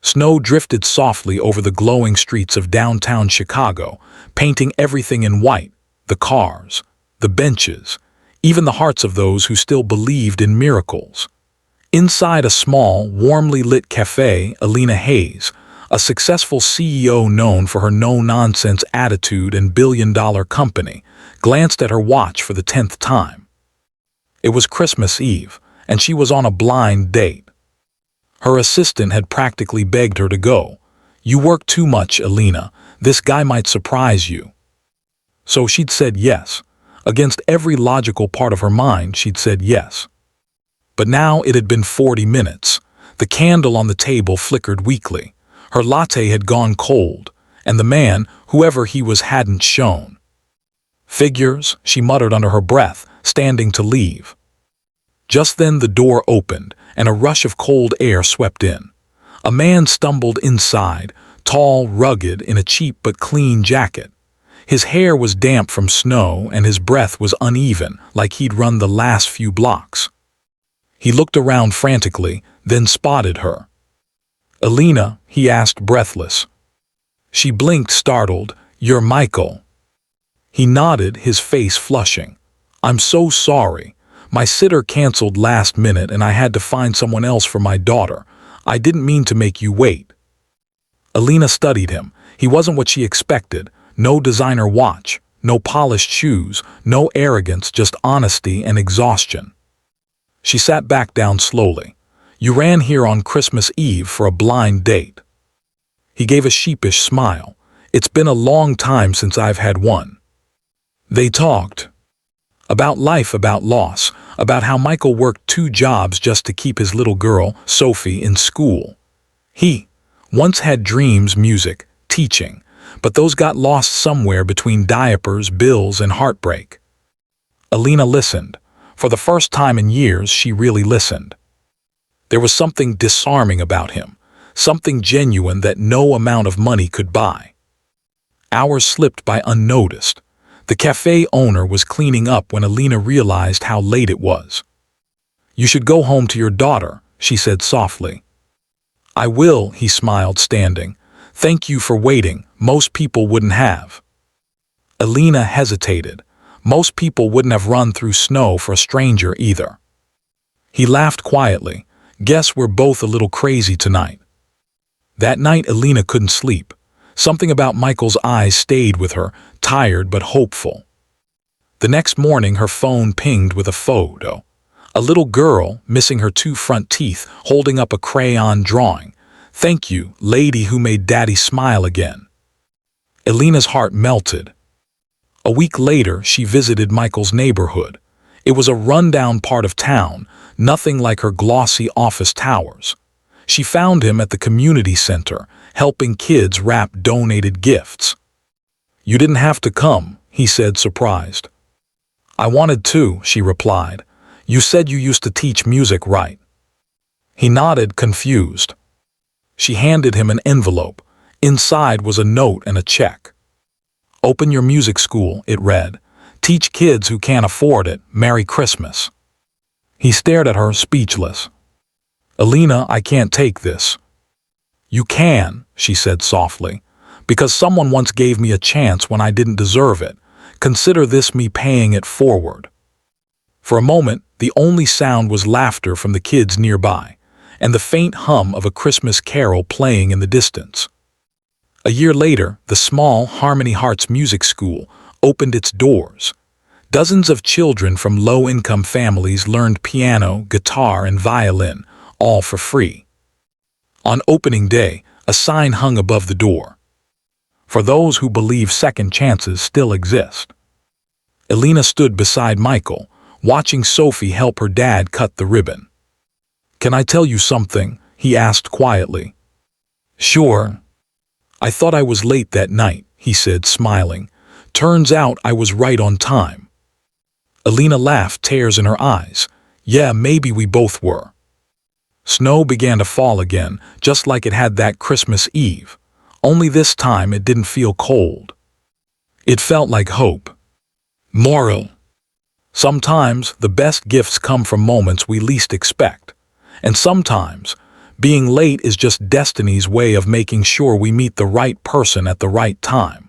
Snow drifted softly over the glowing streets of downtown Chicago, painting everything in white, the cars, the benches, even the hearts of those who still believed in miracles. Inside a small, warmly lit café, Alina Hayes, a successful CEO known for her no-nonsense attitude and billion-dollar company, glanced at her watch for the 10th time. It was Christmas Eve, and she was on a blind date. Her assistant had practically begged her to go. "You work too much, Alina. This guy might surprise you." So she'd said yes. Against every logical part of her mind, she'd said yes. But now it had been 40 minutes. The candle on the table flickered weakly. Her latte had gone cold, and the man, whoever he was, hadn't shown. "Figures," she muttered under her breath, standing to leave. Just then the door opened, and a rush of cold air swept in. A man stumbled inside, tall, rugged, in a cheap but clean jacket. His hair was damp from snow, and his breath was uneven, like he'd run the last few blocks. He looked around frantically, then spotted her. "Alina," he asked, breathless. She blinked, startled. "You're Michael." He nodded, his face flushing. "I'm so sorry. My sitter canceled last minute and I had to find someone else for my daughter. I didn't mean to make you wait." Alina studied him. He wasn't what she expected. No designer watch, no polished shoes, no arrogance, just honesty and exhaustion. She sat back down slowly. "You ran here on Christmas Eve for a blind date." He gave a sheepish smile. "It's been a long time since I've had one." They talked. About life, about loss, about how Michael worked 2 jobs just to keep his little girl, Sophie, in school. He once had dreams, music, teaching, but those got lost somewhere between diapers, bills, and heartbreak. Alina listened. For the first time in years, she really listened. There was something disarming about him, something genuine that no amount of money could buy. Hours slipped by unnoticed. The cafe owner was cleaning up when Alina realized how late it was. "You should go home to your daughter," she said softly. "I will," he smiled, standing. "Thank you for waiting. Most people wouldn't have." Alina hesitated. Most people wouldn't have run through snow for a stranger either. He laughed quietly. "Guess we're both a little crazy tonight." That night Alina couldn't sleep. Something about Michael's eyes stayed with her, tired but hopeful. The next morning her phone pinged with a photo. A little girl, missing her 2 front teeth, holding up a crayon drawing. "Thank you, lady who made Daddy smile again." Alina's heart melted. A week later she visited Michael's neighborhood. It was a rundown part of town, nothing like her glossy office towers. She found him at the community center, helping kids wrap donated gifts. "You didn't have to come," he said, surprised. "I wanted to," she replied. "You said you used to teach music, right?" He nodded, confused. She handed him an envelope. Inside was a note and a check. "Open your music school," it read. "Teach kids who can't afford it. Merry Christmas." He stared at her, speechless. "Alina, I can't take this." "You can," she said softly, "because someone once gave me a chance when I didn't deserve it. Consider this me paying it forward." For a moment, the only sound was laughter from the kids nearby, and the faint hum of a Christmas carol playing in the distance. A year later, the small Harmony Hearts Music School opened its doors. Dozens of children from low-income families learned piano, guitar, and violin, all for free. On opening day, a sign hung above the door. "For those who believe second chances still exist." Alina stood beside Michael, watching Sophie help her dad cut the ribbon. "Can I tell you something?" he asked quietly. "Sure." "I thought I was late that night," he said, smiling. "Turns out I was right on time." Alina laughed, tears in her eyes. "Yeah, maybe we both were." Snow began to fall again, just like it had that Christmas Eve. Only this time it didn't feel cold. It felt like hope. Moral: sometimes the best gifts come from moments we least expect. And sometimes Being late is just destiny's way of making sure we meet the right person at the right time.